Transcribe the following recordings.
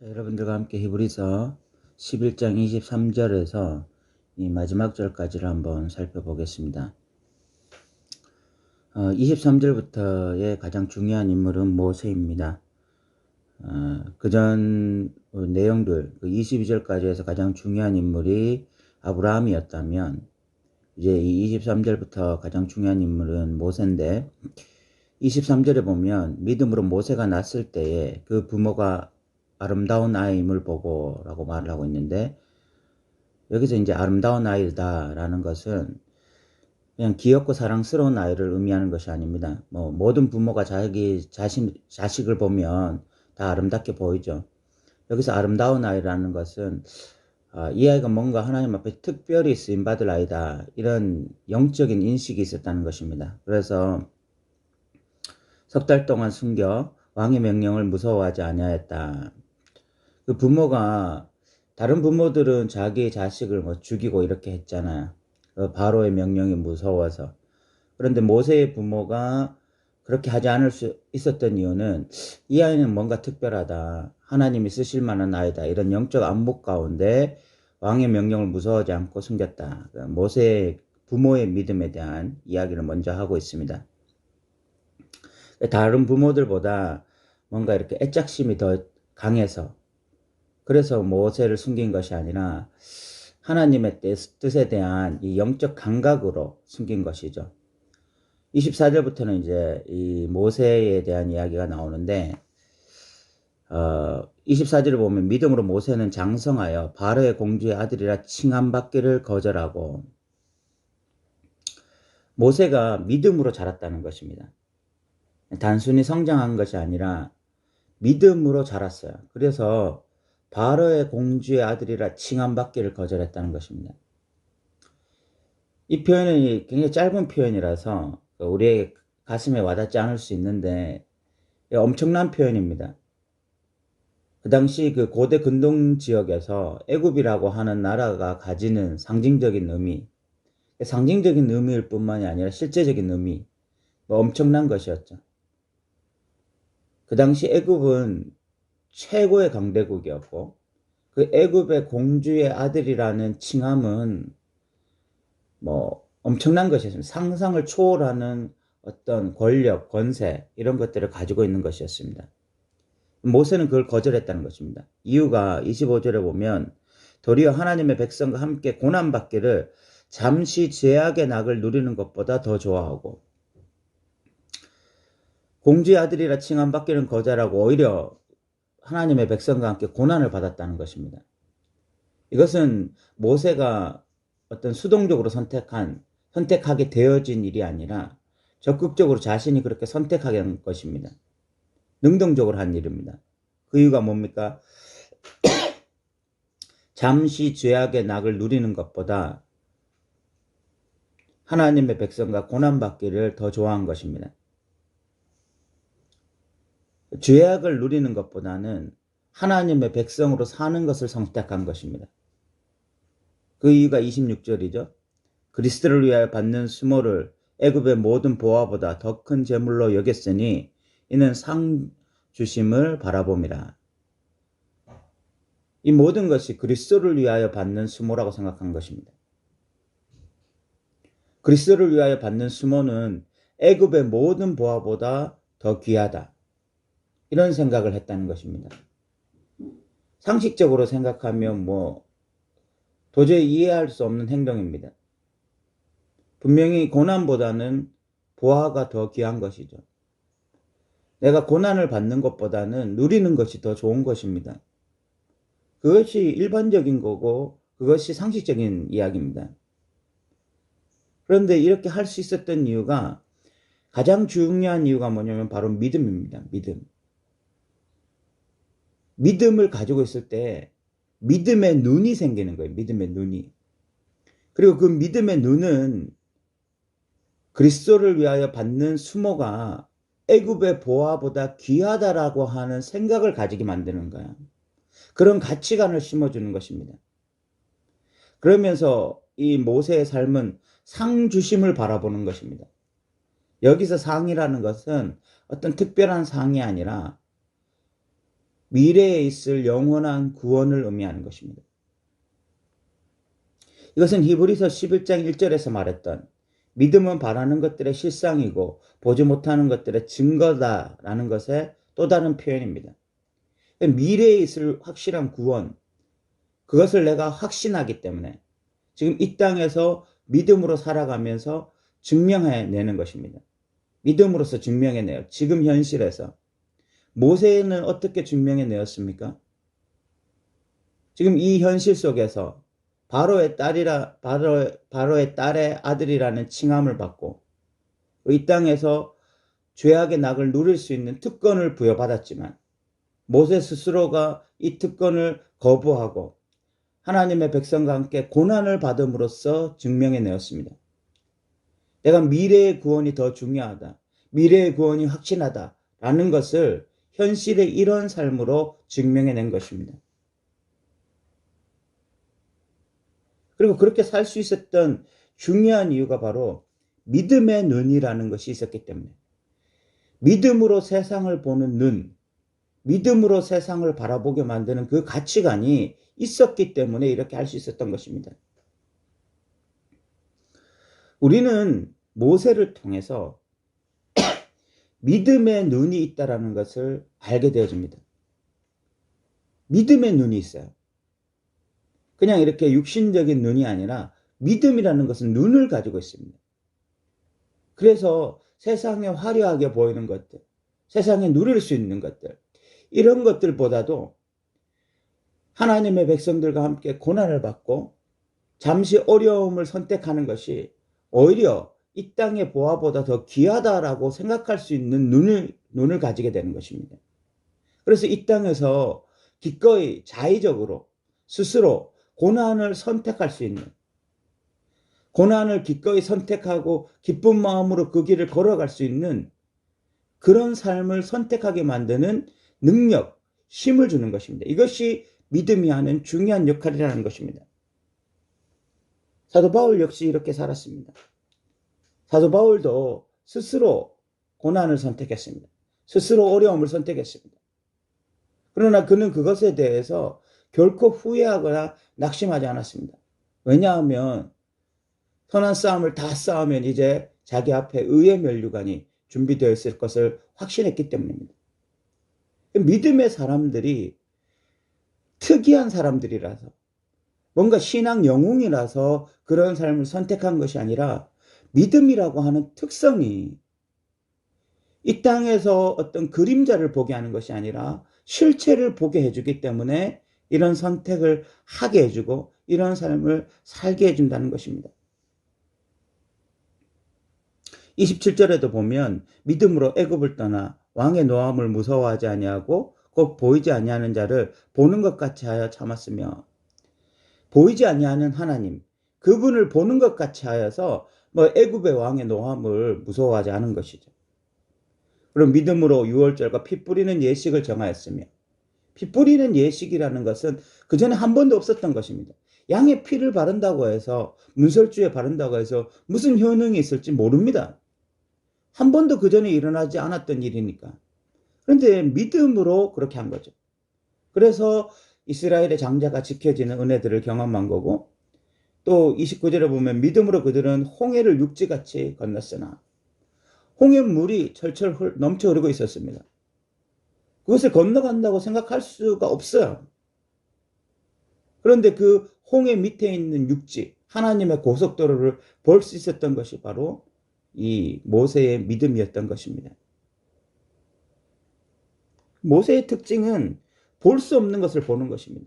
자, 여러분들과 함께 히브리서 11장 23절에서 이 마지막 절까지를 한번 살펴보겠습니다. 23절부터의 가장 중요한 인물은 모세입니다. 그전 내용들, 22절까지 해서 가장 중요한 인물이 아브라함이었다면, 이제 이 23절부터 가장 중요한 인물은 모세인데, 23절에 보면 믿음으로 모세가 낳았을 때에 그 부모가 아름다운 아이임을 보고 라고 말을 하고 있는데, 여기서 이제 아름다운 아이다라는 것은 그냥 귀엽고 사랑스러운 아이를 의미하는 것이 아닙니다. 모든 부모가 자기 자식을 보면 다 아름답게 보이죠. 여기서 아름다운 아이라는 것은 이 아이가 뭔가 하나님 앞에 특별히 쓰임받을 아이다, 이런 영적인 인식이 있었다는 것입니다. 그래서 석 달 동안 숨겨 왕의 명령을 무서워하지 아니하였다. 그 부모가, 다른 부모들은 자기 자식을 죽이고 이렇게 했잖아요. 바로의 명령이 무서워서. 그런데 모세의 부모가 그렇게 하지 않을 수 있었던 이유는 이 아이는 뭔가 특별하다, 하나님이 쓰실 만한 아이다, 이런 영적 안목 가운데 왕의 명령을 무서워하지 않고 숨겼다. 모세의 부모의 믿음에 대한 이야기를 먼저 하고 있습니다. 다른 부모들보다 뭔가 이렇게 애착심이 더 강해서, 그래서 모세를 숨긴 것이 아니라 하나님의 뜻에 대한 이 영적 감각으로 숨긴 것이죠. 24절부터는 이제 이 모세에 대한 이야기가 나오는데, 24절을 보면 믿음으로 모세는 장성하여 바로의 공주의 아들이라 칭함받기를 거절하고, 모세가 믿음으로 자랐다는 것입니다. 단순히 성장한 것이 아니라 믿음으로 자랐어요. 그래서 바로의 공주의 아들이라 칭함받기를 거절했다는 것입니다. 이 표현이 굉장히 짧은 표현이라서 우리의 가슴에 와닿지 않을 수 있는데 엄청난 표현입니다. 그 당시 그 고대 근동 지역에서 애굽이라고 하는 나라가 가지는 상징적인 의미일 뿐만이 아니라 실제적인 의미, 엄청난 것이었죠. 그 당시 애굽은 최고의 강대국이었고, 그 애굽의 공주의 아들이라는 칭함은 엄청난 것이었습니다. 상상을 초월하는 어떤 권력, 권세, 이런 것들을 가지고 있는 것이었습니다. 모세는 그걸 거절했다는 것입니다. 이유가 25절에 보면 도리어 하나님의 백성과 함께 고난받기를 잠시 죄악의 낙을 누리는 것보다 더 좋아하고, 공주의 아들이라 칭함받기는 거절하고 오히려 하나님의 백성과 함께 고난을 받았다는 것입니다. 이것은 모세가 어떤 수동적으로 선택하게 되어진 일이 아니라 적극적으로 자신이 그렇게 선택하게 한 것입니다. 능동적으로 한 일입니다. 그 이유가 뭡니까? 잠시 죄악의 낙을 누리는 것보다 하나님의 백성과 고난받기를 더 좋아한 것입니다. 죄악을 누리는 것보다는 하나님의 백성으로 사는 것을 선택한 것입니다. 그 이유가 26절이죠. 그리스도를 위하여 받는 수모를 애굽의 모든 보화보다 더 큰 재물로 여겼으니 이는 상 주심을 바라봄이라. 이 모든 것이 그리스도를 위하여 받는 수모라고 생각한 것입니다. 그리스도를 위하여 받는 수모는 애굽의 모든 보화보다 더 귀하다, 이런 생각을 했다는 것입니다. 상식적으로 생각하면 도저히 이해할 수 없는 행동입니다. 분명히 고난보다는 보화가 더 귀한 것이죠. 내가 고난을 받는 것보다는 누리는 것이 더 좋은 것입니다. 그것이 일반적인 거고 그것이 상식적인 이야기입니다. 그런데 이렇게 할 수 있었던 이유가, 가장 중요한 이유가 뭐냐면 바로 믿음입니다. 믿음을 가지고 있을 때 믿음의 눈이 생기는 거예요. 믿음의 눈이. 그리고 그 믿음의 눈은 그리스도를 위하여 받는 수모가 애굽의 보화보다 귀하다라고 하는 생각을 가지게 만드는 거야. 그런 가치관을 심어주는 것입니다. 그러면서 이 모세의 삶은 상주심을 바라보는 것입니다. 여기서 상이라는 것은 어떤 특별한 상이 아니라 미래에 있을 영원한 구원을 의미하는 것입니다. 이것은 히브리서 11장 1절에서 말했던 믿음은 바라는 것들의 실상이고 보지 못하는 것들의 증거다라는 것의 또 다른 표현입니다. 미래에 있을 확실한 구원, 그것을 내가 확신하기 때문에 지금 이 땅에서 믿음으로 살아가면서 증명해내는 것입니다. 믿음으로서 증명해내요. 지금 현실에서. 모세는 어떻게 증명해내었습니까? 지금 이 현실 속에서 바로의 딸의 아들이라는 칭함을 받고 이 땅에서 죄악의 낙을 누릴 수 있는 특권을 부여받았지만 모세 스스로가 이 특권을 거부하고 하나님의 백성과 함께 고난을 받음으로써 증명해내었습니다. 내가 미래의 구원이 더 중요하다. 미래의 구원이 확신하다. 라는 것을 현실의 이런 삶으로 증명해낸 것입니다. 그리고 그렇게 살 수 있었던 중요한 이유가 바로 믿음의 눈이라는 것이 있었기 때문에 믿음으로 세상을 보는 눈, 믿음으로 세상을 바라보게 만드는 그 가치관이 있었기 때문에 이렇게 할 수 있었던 것입니다. 우리는 모세를 통해서 믿음의 눈이 있다는 것을 알게 되어집니다. 믿음의 눈이 있어요. 그냥 이렇게 육신적인 눈이 아니라 믿음이라는 것은 눈을 가지고 있습니다. 그래서 세상에 화려하게 보이는 것들, 세상에 누릴 수 있는 것들, 이런 것들보다도 하나님의 백성들과 함께 고난을 받고 잠시 어려움을 선택하는 것이 오히려 이 땅의 보화보다 더 귀하다라고 생각할 수 있는 눈을 가지게 되는 것입니다. 그래서 이 땅에서 기꺼이 자의적으로 스스로 고난을 선택할 수 있는, 고난을 기꺼이 선택하고 기쁜 마음으로 그 길을 걸어갈 수 있는 그런 삶을 선택하게 만드는 능력, 힘을 주는 것입니다. 이것이 믿음이 하는 중요한 역할이라는 것입니다. 사도 바울 역시 이렇게 살았습니다. 사도 바울도 스스로 고난을 선택했습니다. 스스로 어려움을 선택했습니다. 그러나 그는 그것에 대해서 결코 후회하거나 낙심하지 않았습니다. 왜냐하면 선한 싸움을 다 싸우면 이제 자기 앞에 의의 면류관이 준비되어 있을 것을 확신했기 때문입니다. 믿음의 사람들이 특이한 사람들이라서 뭔가 신앙 영웅이라서 그런 삶을 선택한 것이 아니라 믿음이라고 하는 특성이 이 땅에서 어떤 그림자를 보게 하는 것이 아니라 실체를 보게 해주기 때문에 이런 선택을 하게 해주고 이런 삶을 살게 해준다는 것입니다. 27절에도 보면 믿음으로 애굽을 떠나 왕의 노함을 무서워하지 아니하고 곧 보이지 아니하는 자를 보는 것 같이 하여 참았으며, 보이지 아니하는 하나님, 그분을 보는 것 같이 하여서 애굽의 왕의 노함을 무서워하지 않은 것이죠. 그럼 믿음으로 유월절과 피 뿌리는 예식을 정하였으며, 피 뿌리는 예식이라는 것은 그전에 한 번도 없었던 것입니다. 양의 피를 바른다고 해서, 문설주에 바른다고 해서 무슨 효능이 있을지 모릅니다. 한 번도 그전에 일어나지 않았던 일이니까. 그런데 믿음으로 그렇게 한 거죠. 그래서 이스라엘의 장자가 지켜지는 은혜들을 경험한 거고, 또 29절에 보면 믿음으로 그들은 홍해를 육지같이 건넜으나 홍해물이 철철 넘쳐 흐르고 있었습니다. 그것을 건너간다고 생각할 수가 없어요. 그런데 그 홍해 밑에 있는 육지, 하나님의 고속도로를 볼 수 있었던 것이 바로 이 모세의 믿음이었던 것입니다. 모세의 특징은 볼 수 없는 것을 보는 것입니다.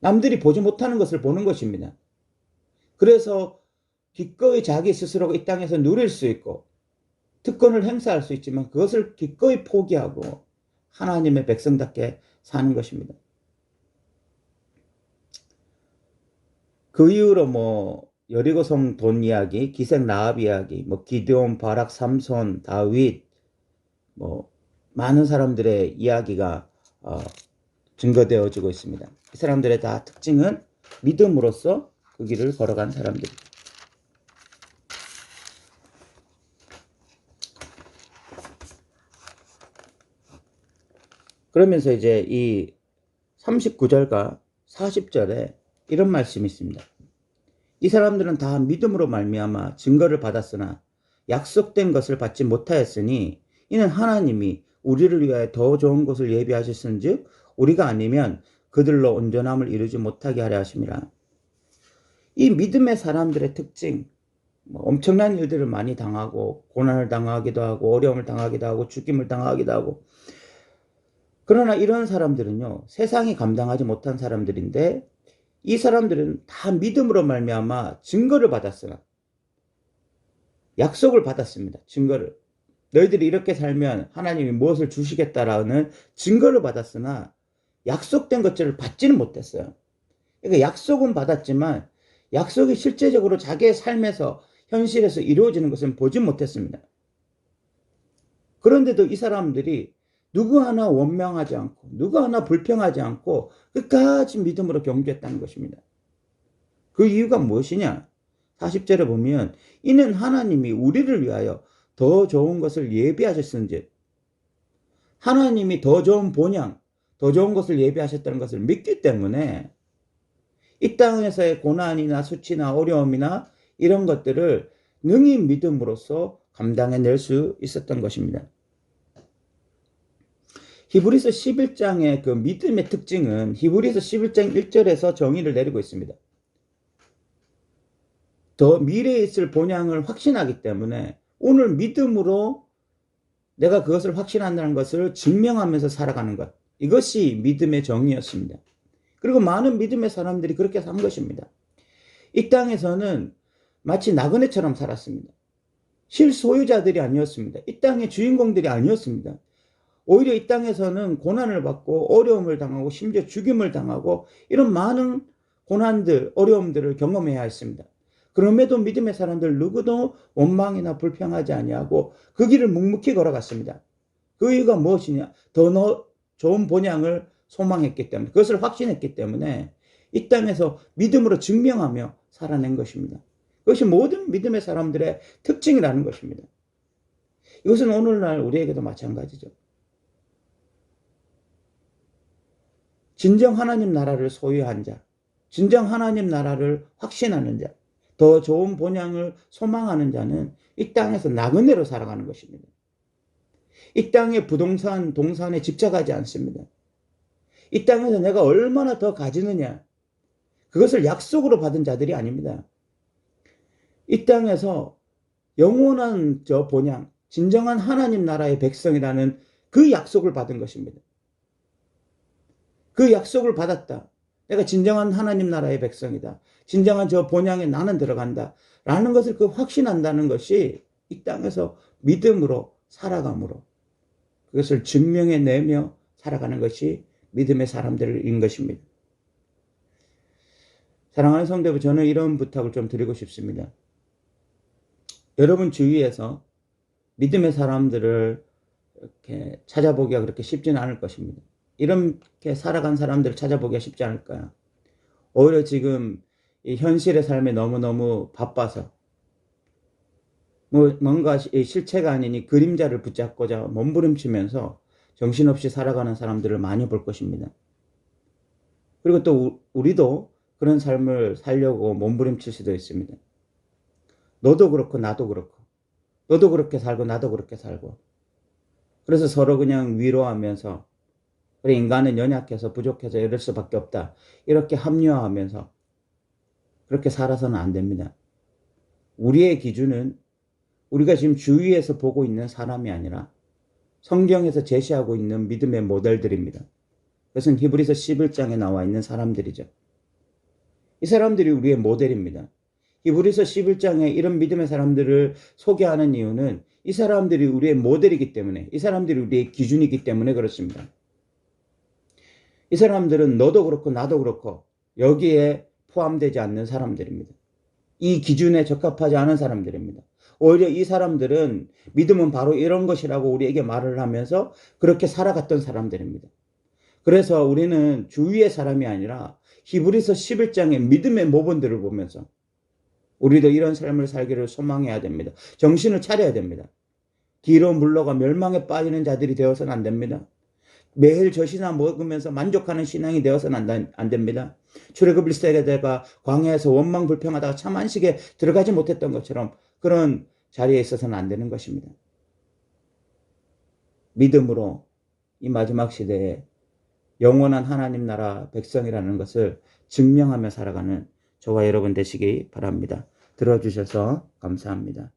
남들이 보지 못하는 것을 보는 것입니다. 그래서 기꺼이 자기 스스로가 이 땅에서 누릴 수 있고 특권을 행사할 수 있지만 그것을 기꺼이 포기하고 하나님의 백성답게 사는 것입니다. 그 이후로 여리고성 돈 이야기, 기생 라합 이야기, 기드온, 바락, 삼손, 다윗, 많은 사람들의 이야기가 증거되어지고 있습니다. 이 사람들의 다 특징은 믿음으로써 그 길을 걸어간 사람들입니다. 그러면서 이제 이 39절과 40절에 이런 말씀이 있습니다. 이 사람들은 다 믿음으로 말미암아 증거를 받았으나 약속된 것을 받지 못하였으니 이는 하나님이 우리를 위하여 더 좋은 것을 예비하셨은즉 우리가 아니면 그들로 온전함을 이루지 못하게 하려 하심이라. 이 믿음의 사람들의 특징, 엄청난 일들을 많이 당하고 고난을 당하기도 하고 어려움을 당하기도 하고 죽임을 당하기도 하고, 그러나 이런 사람들은요 세상이 감당하지 못한 사람들인데 이 사람들은 다 믿음으로 말미암아 증거를 받았으나, 약속을 받았습니다. 증거를, 너희들이 이렇게 살면 하나님이 무엇을 주시겠다라는 증거를 받았으나 약속된 것들을 받지는 못했어요. 그러니까 약속은 받았지만 약속이 실제적으로 자기의 삶에서 현실에서 이루어지는 것은 보지 못했습니다. 그런데도 이 사람들이 누구 하나 원망하지 않고 누구 하나 불평하지 않고 끝까지 믿음으로 경주했다는 것입니다. 그 이유가 무엇이냐? 40절에 보면 이는 하나님이 우리를 위하여 더 좋은 것을 예비하셨은즉, 하나님이 더 좋은 본향, 더 좋은 것을 예비하셨다는 것을 믿기 때문에 이 땅에서의 고난이나 수치나 어려움이나 이런 것들을 능히 믿음으로써 감당해낼 수 있었던 것입니다. 히브리서 11장의 그 믿음의 특징은 히브리서 11장 1절에서 정의를 내리고 있습니다. 더 미래에 있을 본향을 확신하기 때문에 오늘 믿음으로 내가 그것을 확신한다는 것을 증명하면서 살아가는 것, 이것이 믿음의 정의였습니다. 그리고 많은 믿음의 사람들이 그렇게 산 것입니다. 이 땅에서는 마치 나그네처럼 살았습니다. 실소유자들이 아니었습니다. 이 땅의 주인공들이 아니었습니다. 오히려 이 땅에서는 고난을 받고 어려움을 당하고 심지어 죽임을 당하고 이런 많은 고난들, 어려움들을 경험해야 했습니다. 그럼에도 믿음의 사람들 누구도 원망이나 불평하지 아니하고 그 길을 묵묵히 걸어갔습니다. 그 이유가 무엇이냐? 더 좋은 본향을 소망했기 때문에, 그것을 확신했기 때문에 이 땅에서 믿음으로 증명하며 살아낸 것입니다. 그것이 모든 믿음의 사람들의 특징이라는 것입니다. 이것은 오늘날 우리에게도 마찬가지죠. 진정 하나님 나라를 소유한 자, 진정 하나님 나라를 확신하는 자, 더 좋은 본향을 소망하는 자는 이 땅에서 나그네로 살아가는 것입니다. 이 땅의 부동산, 동산에 집착하지 않습니다. 이 땅에서 내가 얼마나 더 가지느냐, 그것을 약속으로 받은 자들이 아닙니다. 이 땅에서 영원한 저 본향, 진정한 하나님 나라의 백성이라는 그 약속을 받은 것입니다. 그 약속을 받았다. 내가 진정한 하나님 나라의 백성이다. 진정한 저 본향에 나는 들어간다. 라는 것을 그 확신한다는 것이 이 땅에서 믿음으로 살아감으로 그것을 증명해내며 살아가는 것이 믿음의 사람들인 것입니다. 사랑하는 성도분, 저는 이런 부탁을 좀 드리고 싶습니다. 여러분 주위에서 믿음의 사람들을 이렇게 찾아보기가 그렇게 쉽지는 않을 것입니다. 이렇게 살아간 사람들을 찾아보기가 쉽지 않을 거야. 오히려 지금 이 현실의 삶에 너무너무 바빠서 뭔가 실체가 아닌 이 그림자를 붙잡고자 몸부림치면서 정신없이 살아가는 사람들을 많이 볼 것입니다. 그리고 또 우리도 그런 삶을 살려고 몸부림칠 수도 있습니다. 너도 그렇고 나도 그렇고, 너도 그렇게 살고 나도 그렇게 살고, 그래서 서로 그냥 위로하면서, 그래 인간은 연약해서 부족해서 이럴 수밖에 없다, 이렇게 합리화하면서 그렇게 살아서는 안 됩니다. 우리의 기준은 우리가 지금 주위에서 보고 있는 사람이 아니라 성경에서 제시하고 있는 믿음의 모델들입니다. 그것은 히브리서 11장에 나와 있는 사람들이죠. 이 사람들이 우리의 모델입니다. 히브리서 11장에 이런 믿음의 사람들을 소개하는 이유는 이 사람들이 우리의 모델이기 때문에, 이 사람들이 우리의 기준이기 때문에 그렇습니다. 이 사람들은 너도 그렇고 나도 그렇고 여기에 포함되지 않는 사람들입니다. 이 기준에 적합하지 않은 사람들입니다. 오히려 이 사람들은 믿음은 바로 이런 것이라고 우리에게 말을 하면서 그렇게 살아갔던 사람들입니다. 그래서 우리는 주위의 사람이 아니라 히브리서 11장의 믿음의 모범들을 보면서 우리도 이런 삶을 살기를 소망해야 됩니다. 정신을 차려야 됩니다. 뒤로 물러가 멸망에 빠지는 자들이 되어서는 안 됩니다. 매일 젖이나 먹으면서 만족하는 신앙이 되어서는 안 됩니다. 출애굽 1세대가 광야에서 원망 불평하다가 참 안식에 들어가지 못했던 것처럼 그런 자리에 있어서는 안 되는 것입니다. 믿음으로 이 마지막 시대에 영원한 하나님 나라 백성이라는 것을 증명하며 살아가는 저와 여러분 되시기 바랍니다. 들어주셔서 감사합니다.